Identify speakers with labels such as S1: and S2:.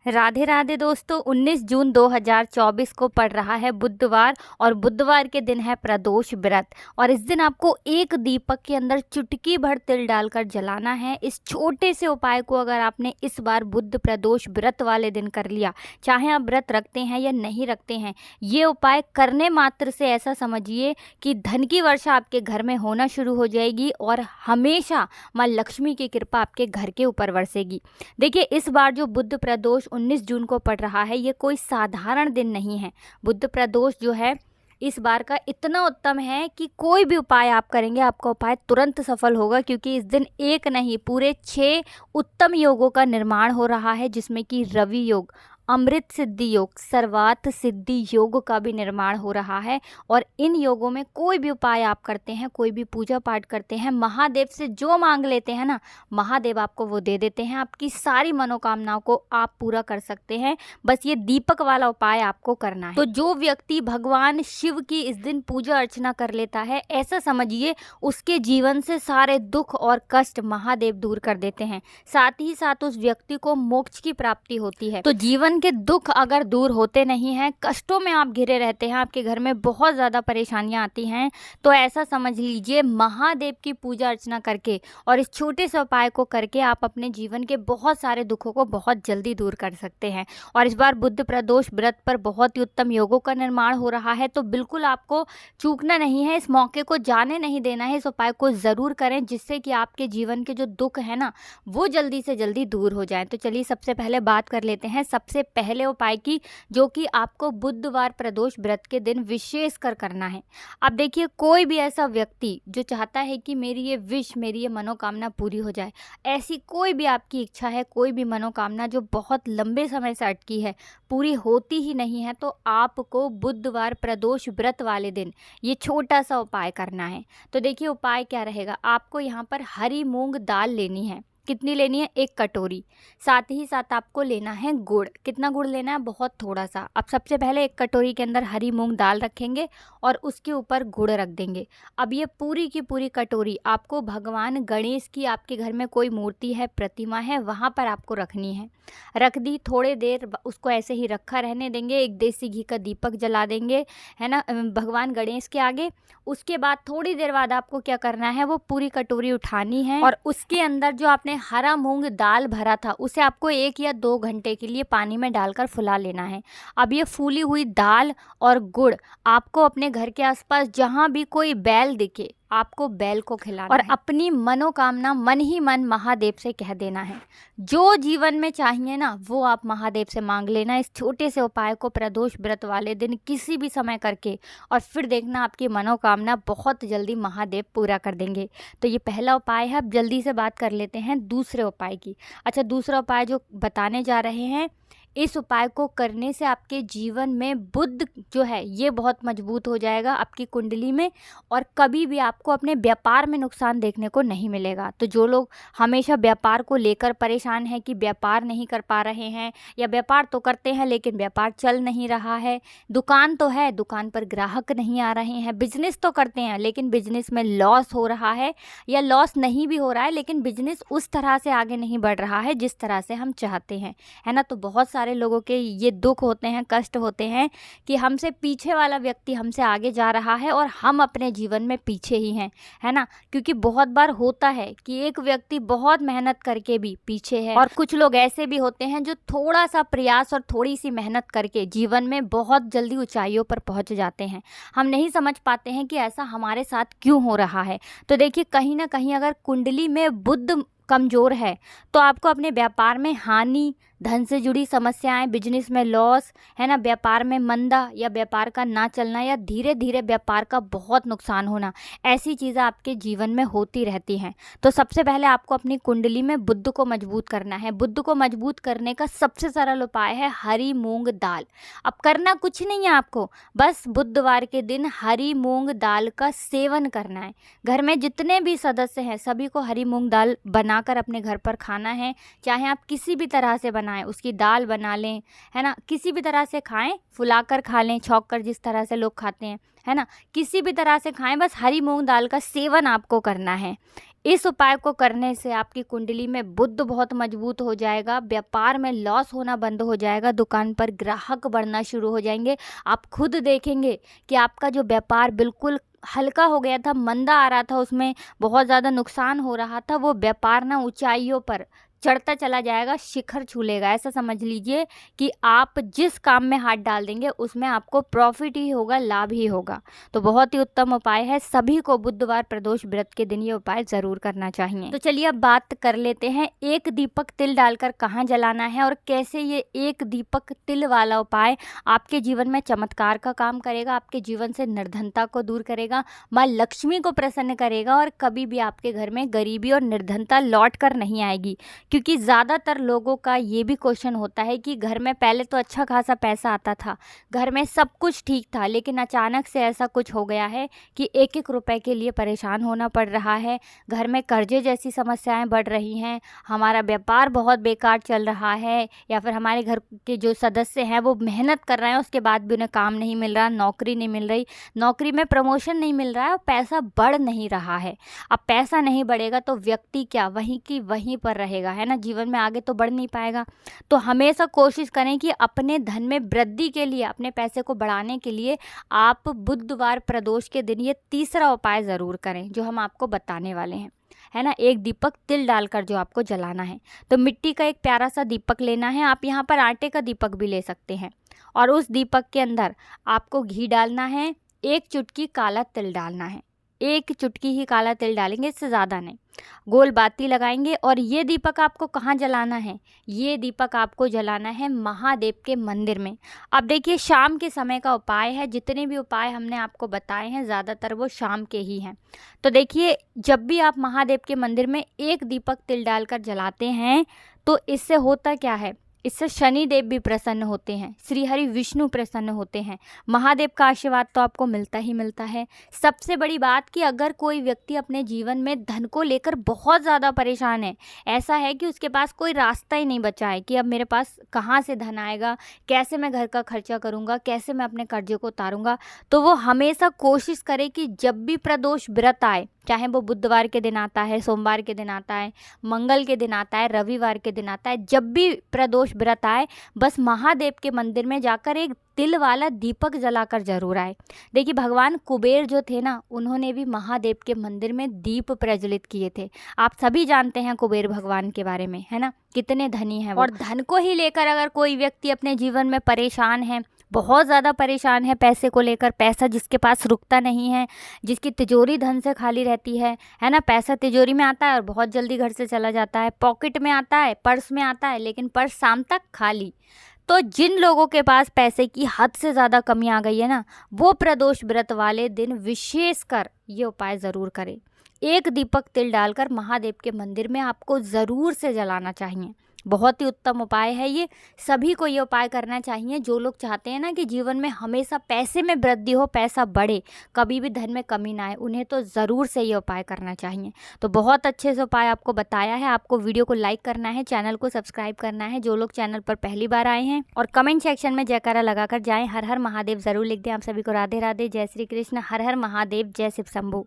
S1: राधे राधे दोस्तों। 19 जून 2024 को पड़ रहा है बुधवार और बुधवार के दिन है प्रदोष व्रत। और इस दिन आपको एक दीपक के अंदर चुटकी भर तिल डालकर जलाना है। इस छोटे से उपाय को अगर आपने इस बार बुध प्रदोष व्रत वाले दिन कर लिया, चाहे आप व्रत रखते हैं या नहीं रखते हैं, ये उपाय करने मात्र से ऐसा समझिए कि धन की वर्षा आपके घर में होना शुरू हो जाएगी और हमेशा माँ लक्ष्मी की कृपा आपके घर के ऊपर बरसेगी। देखिए, इस बार जो बुध प्रदोष 19 जून को पड़ रहा है, ये कोई साधारण दिन नहीं है। बुध प्रदोष जो है इस बार का इतना उत्तम है कि कोई भी उपाय आप करेंगे, आपका उपाय तुरंत सफल होगा, क्योंकि इस दिन एक नहीं पूरे 6 उत्तम योगों का निर्माण हो रहा है, जिसमें कि रवि योग, अमृत सिद्धि योग, सर्वार्थ सिद्धि योग का भी निर्माण हो रहा है। और इन योगों में कोई भी उपाय आप करते हैं, कोई भी पूजा पाठ करते हैं, महादेव से जो मांग लेते हैं ना, महादेव आपको वो दे देते हैं। आपकी सारी मनोकामनाओं को आप पूरा कर सकते हैं। बस ये दीपक वाला उपाय आपको करना है। तो जो व्यक्ति भगवान शिव की इस दिन पूजा अर्चना कर लेता है, ऐसा समझिए उसके जीवन से सारे दुख और कष्ट महादेव दूर कर देते हैं। साथ ही साथ उस व्यक्ति को मोक्ष की प्राप्ति होती है। तो जीवन के दुख अगर दूर होते नहीं हैं, कष्टों में आप घिरे रहते हैं, आपके घर में बहुत ज़्यादा परेशानियां आती हैं, तो ऐसा समझ लीजिए महादेव की पूजा अर्चना करके और इस छोटे से उपाय को करके आप अपने जीवन के बहुत सारे दुखों को बहुत जल्दी दूर कर सकते हैं। और इस बार बुध प्रदोष व्रत पर बहुत ही उत्तम योगों का निर्माण हो रहा है, तो बिल्कुल आपको चूकना नहीं है, इस मौके को जाने नहीं देना है। इस उपाय को ज़रूर करें, जिससे कि आपके जीवन के जो दुख है ना, वो जल्दी से जल्दी दूर हो जाए। तो चलिए सबसे पहले बात कर लेते हैं सबसे पहले उपाय की, जो कि आपको बुधवार प्रदोष व्रत के दिन विशेष कर करना है। अब देखिए, कोई भी ऐसा व्यक्ति जो चाहता है कि मेरी ये विश, मेरी ये मनोकामना पूरी हो जाए, ऐसी कोई भी आपकी इच्छा है, कोई भी मनोकामना जो बहुत लंबे समय से अटकी है, पूरी होती ही नहीं है, तो आपको बुधवार प्रदोष व्रत वाले दिन ये छोटा सा उपाय करना है। तो देखिए उपाय क्या रहेगा। आपको यहाँ पर हरी मूंग दाल लेनी है। कितनी लेनी है? 1 कटोरी। साथ ही साथ आपको लेना है गुड़। कितना गुड़ लेना है? बहुत थोड़ा सा। अब सबसे पहले 1 कटोरी के अंदर हरी मूंग दाल रखेंगे और उसके ऊपर गुड़ रख देंगे। अब ये पूरी की पूरी कटोरी आपको भगवान गणेश की, आपके घर में कोई मूर्ति है, प्रतिमा है, वहाँ पर आपको रखनी है। रख दी, थोड़ी देर उसको ऐसे ही रखा रहने देंगे। एक देसी घी का दीपक जला देंगे, है ना, भगवान गणेश के आगे। उसके बाद थोड़ी देर बाद आपको क्या करना है, वो पूरी कटोरी उठानी है और उसके अंदर जो आपने हरा मूंग दाल भरा था, उसे आपको 1 या 2 घंटे के लिए पानी में डालकर फुला लेना है। अब ये फूली हुई दाल और गुड़ आपको अपने घर के आसपास जहाँ भी कोई बैल दिखे, आपको बैल को खिलाना और अपनी मनोकामना मन ही मन महादेव से कह देना है। जो जीवन में चाहिए ना, वो आप महादेव से मांग लेना। इस छोटे से उपाय को प्रदोष व्रत वाले दिन किसी भी समय करके, और फिर देखना आपकी मनोकामना बहुत जल्दी महादेव पूरा कर देंगे। तो ये पहला उपाय है। अब जल्दी से बात कर लेते हैं दूसरे उपाय की। अच्छा, दूसरा उपाय जो बताने जा रहे हैं, इस उपाय को करने से आपके जीवन में बुध जो है ये बहुत मजबूत हो जाएगा आपकी कुंडली में, और कभी भी आपको अपने व्यापार में नुकसान देखने को नहीं मिलेगा। तो जो लोग हमेशा व्यापार को लेकर परेशान हैं कि व्यापार नहीं कर पा रहे हैं, या व्यापार तो करते हैं लेकिन व्यापार चल नहीं रहा है, दुकान तो है, दुकान पर ग्राहक नहीं आ रहे हैं, बिजनेस तो करते हैं लेकिन बिजनेस में लॉस हो रहा है, या लॉस नहीं भी हो रहा है लेकिन बिजनेस उस तरह से आगे नहीं बढ़ रहा है जिस तरह से हम चाहते हैं, है ना। तो बहुत सारे लोगों के ये दुख होते हैं, कष्ट होते हैं कि हमसे पीछे वाला व्यक्ति हमसे आगे जा रहा है और हम अपने जीवन में पीछे ही हैं, है ना। क्योंकि बहुत बार होता है कि एक व्यक्ति बहुत मेहनत करके भी पीछे है, और कुछ लोग ऐसे भी होते हैं जो थोड़ा सा प्रयास और थोड़ी सी मेहनत करके जीवन में बहुत जल्दी ऊंचाइयों पर पहुंच जाते हैं। हम नहीं समझ पाते हैं कि ऐसा हमारे साथ क्यों हो रहा है। तो देखिए, कहीं ना कहीं अगर कुंडली में बुध कमज़ोर है, तो आपको अपने व्यापार में हानि, धन से जुड़ी समस्याएं, बिजनेस में लॉस, है ना, व्यापार में मंदा, या व्यापार का ना चलना, या धीरे धीरे व्यापार का बहुत नुकसान होना, ऐसी चीज़ें आपके जीवन में होती रहती हैं। तो सबसे पहले आपको अपनी कुंडली में बुध को मजबूत करना है। बुध को मजबूत करने का सबसे सरल उपाय है हरी मूंग दाल। अब करना कुछ नहीं है, आपको बस बुधवार के दिन हरी मूंग दाल का सेवन करना है। घर में जितने भी सदस्य हैं सभी को हरी मूंग दाल बनाकर अपने घर पर खाना है। चाहे आप किसी भी तरह से बनाएं, उसकी दाल बना लें, है ना, किसी भी तरह से खाएं, फुलाकर खा लें, छौंक कर, जिस तरह से लोग खाते हैं, है ना, किसी भी तरह से खाएं, बस हरी मूंग दाल का सेवन आपको करना है। इस उपाय को करने से आपकी कुंडली में बुध बहुत मजबूत हो जाएगा, व्यापार में लॉस होना बंद हो जाएगा, दुकान पर ग्राहक बढ़ना शुरू हो जाएंगे। आप खुद देखेंगे कि आपका जो व्यापार बिल्कुल हल्का हो गया था, मंदा आ रहा था, उसमें बहुत ज़्यादा नुकसान हो रहा था, वो व्यापार ना ऊंचाइयों पर चढ़ता चला जाएगा, शिखर छू लेगा। ऐसा समझ लीजिए कि आप जिस काम में हाथ डाल देंगे उसमें आपको प्रॉफिट ही होगा, लाभ ही होगा। तो बहुत ही उत्तम उपाय है, सभी को बुधवार प्रदोष व्रत के दिन ये उपाय ज़रूर करना चाहिए। तो चलिए अब बात कर लेते हैं एक दीपक तिल डालकर कहाँ जलाना है और कैसे ये एक दीपक तिल वाला उपाय आपके जीवन में चमत्कार का काम करेगा, आपके जीवन से निर्धनता को दूर करेगा, माँ लक्ष्मी को प्रसन्न करेगा और कभी भी आपके घर में गरीबी और निर्धनता लौट कर नहीं आएगी। क्योंकि ज़्यादातर लोगों का ये भी क्वेश्चन होता है कि घर में पहले तो अच्छा खासा पैसा आता था, घर में सब कुछ ठीक था, लेकिन अचानक से ऐसा कुछ हो गया है कि एक एक रुपए के लिए परेशान होना पड़ रहा है, घर में कर्जे जैसी समस्याएं बढ़ रही हैं, हमारा व्यापार बहुत बेकार चल रहा है, या फिर हमारे घर के जो सदस्य हैं वो मेहनत कर रहे हैं, उसके बाद भी उन्हें काम नहीं मिल रहा, नौकरी नहीं मिल रही, नौकरी में प्रमोशन नहीं मिल रहा है और पैसा बढ़ नहीं रहा है। अब पैसा नहीं बढ़ेगा तो व्यक्ति क्या वहीं की वहीं पर रहेगा, है ना, जीवन में आगे तो बढ़ नहीं पाएगा। तो हमेशा कोशिश करें कि अपने धन में वृद्धि के लिए, अपने पैसे को बढ़ाने के लिए आप बुधवार प्रदोष के दिन ये तीसरा उपाय ज़रूर करें जो हम आपको बताने वाले हैं, है ना। एक दीपक तिल डालकर जो आपको जलाना है, तो मिट्टी का एक प्यारा सा दीपक लेना है, आप यहाँ पर आटे का दीपक भी ले सकते हैं, और उस दीपक के अंदर आपको घी डालना है, एक चुटकी काला तिल डालना है, एक चुटकी ही काला तिल डालेंगे, इससे ज़्यादा नहीं। गोल बाती लगाएंगे और ये दीपक आपको कहाँ जलाना है, ये दीपक आपको जलाना है महादेव के मंदिर में। अब देखिए शाम के समय का उपाय है, जितने भी उपाय हमने आपको बताए हैं ज़्यादातर वो शाम के ही हैं। तो देखिए जब भी आप महादेव के मंदिर में एक दीपक तिल डालकर जलाते हैं तो इससे होता क्या है, इससे शनिदेव भी प्रसन्न होते हैं, श्री हरि विष्णु प्रसन्न होते हैं, महादेव का आशीर्वाद तो आपको मिलता ही मिलता है। सबसे बड़ी बात कि अगर कोई व्यक्ति अपने जीवन में धन को लेकर बहुत ज़्यादा परेशान है, ऐसा है कि उसके पास कोई रास्ता ही नहीं बचा है कि अब मेरे पास कहाँ से धन आएगा, कैसे मैं घर का खर्चा करूँगा, कैसे मैं अपने कर्जे को उतारूँगा, तो वो हमेशा कोशिश करे कि जब भी प्रदोष व्रत आए, चाहे वो बुधवार के दिन आता है, सोमवार के दिन आता है, मंगल के दिन आता है, रविवार के दिन आता है, जब भी प्रदोष व्रत आए बस महादेव के मंदिर में जाकर एक तिल वाला दीपक जलाकर जरूर आए। देखिए भगवान कुबेर जो थे ना, उन्होंने भी महादेव के मंदिर में दीप प्रज्वलित किए थे। आप सभी जानते हैं कुबेर भगवान के बारे में, है ना, कितने धनी हैं वो। और धन को ही लेकर अगर कोई व्यक्ति अपने जीवन में परेशान है, बहुत ज़्यादा परेशान है पैसे को लेकर, पैसा जिसके पास रुकता नहीं है, जिसकी तिजोरी धन से खाली रहती है ना, पैसा तिजोरी में आता है और बहुत जल्दी घर से चला जाता है, पॉकेट में आता है, पर्स में आता है, लेकिन पर्स शाम तक खाली। तो जिन लोगों के पास पैसे की हद से ज़्यादा कमी आ गई है ना, वो प्रदोष व्रत वाले दिन विशेषकर ये उपाय ज़रूर करें। एक दीपक तिल डालकर महादेव के मंदिर में आपको ज़रूर से जलाना चाहिए। बहुत ही उत्तम उपाय है ये, सभी को ये उपाय करना चाहिए। जो लोग चाहते हैं ना कि जीवन में हमेशा पैसे में वृद्धि हो, पैसा बढ़े, कभी भी धन में कमी ना आए, उन्हें तो ज़रूर से ये उपाय करना चाहिए। तो बहुत अच्छे से उपाय आपको बताया है। आपको वीडियो को लाइक करना है, चैनल को सब्सक्राइब करना है जो लोग चैनल पर पहली बार आए हैं, और कमेंट सेक्शन में जयकारा लगाकर जाएँ, हर हर महादेव ज़रूर लिख दें। आप सभी को राधे राधे, जय श्री कृष्ण, हर हर महादेव, जय शिव शंभू।